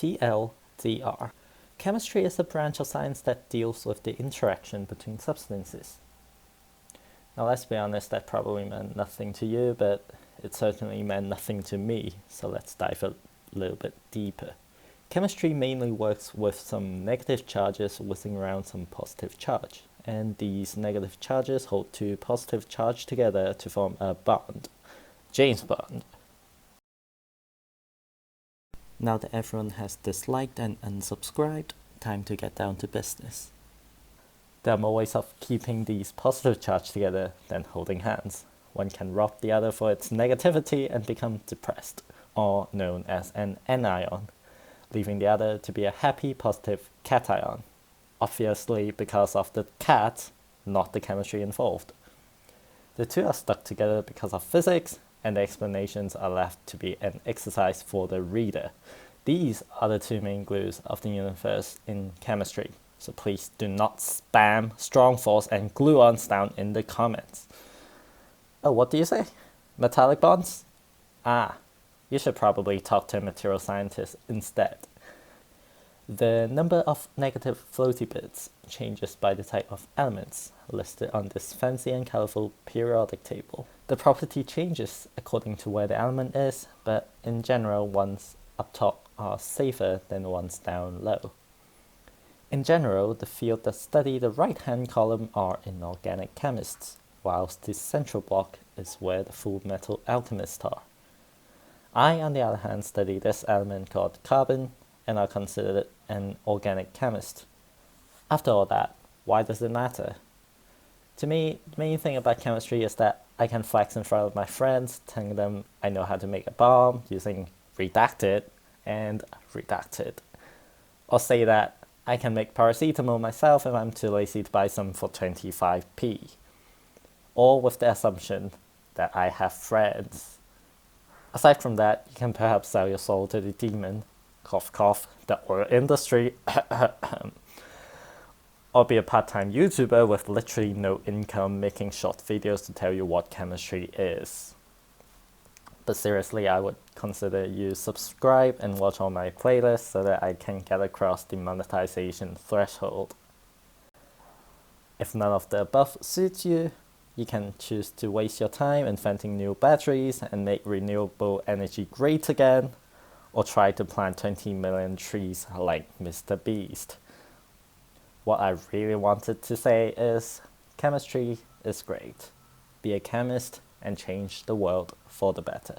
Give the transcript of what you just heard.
TLDR. Chemistry is a branch of science that deals with the interaction between substances. Now let's be honest, that probably meant nothing to you, but it certainly meant nothing to me, so let's dive a little bit deeper. Chemistry mainly works with some negative charges whizzing around some positive charge, and these negative charges hold two positive charges together to form a bond. James Bond. Now that everyone has disliked and unsubscribed, time to get down to business. There are more ways of keeping these positive charges together than holding hands. One can rob the other for its negativity and become depressed, or known as an anion, leaving the other to be a happy positive cation. Obviously because of the cat, not the chemistry involved. The two are stuck together because of physics, and the explanations are left to be an exercise for the reader. These are the two main glues of the universe in chemistry, so please do not spam strong force and gluons down in the comments. Oh, what do you say? Metallic bonds? Ah, you should probably talk to a material scientist instead. The number of negative floaty bits changes by the type of elements listed on this fancy and colorful periodic table. The property changes according to where the element is, but in general ones up top are safer than the ones down low. In general, the field that study the right-hand column are inorganic chemists, whilst the central block is where the full metal alchemists are. I, on the other hand, study this element called carbon, and are considered an organic chemist. After all that, why does it matter? To me, the main thing about chemistry is that I can flex in front of my friends, telling them I know how to make a bomb using redacted and redacted. Or say that I can make paracetamol myself if I'm too lazy to buy some for 25p. All with the assumption that I have friends. Aside from that, you can perhaps sell your soul to the demon, cough cough, the oil industry, or be a part-time YouTuber with literally no income making short videos to tell you what chemistry is. But seriously, I would consider you subscribe and watch all my playlists so that I can get across the monetization threshold. If none of the above suits you, you can choose to waste your time inventing new batteries and make renewable energy great again, or try to plant 20 million trees like Mr. Beast. What I really wanted to say is, chemistry is great. Be a chemist and change the world for the better.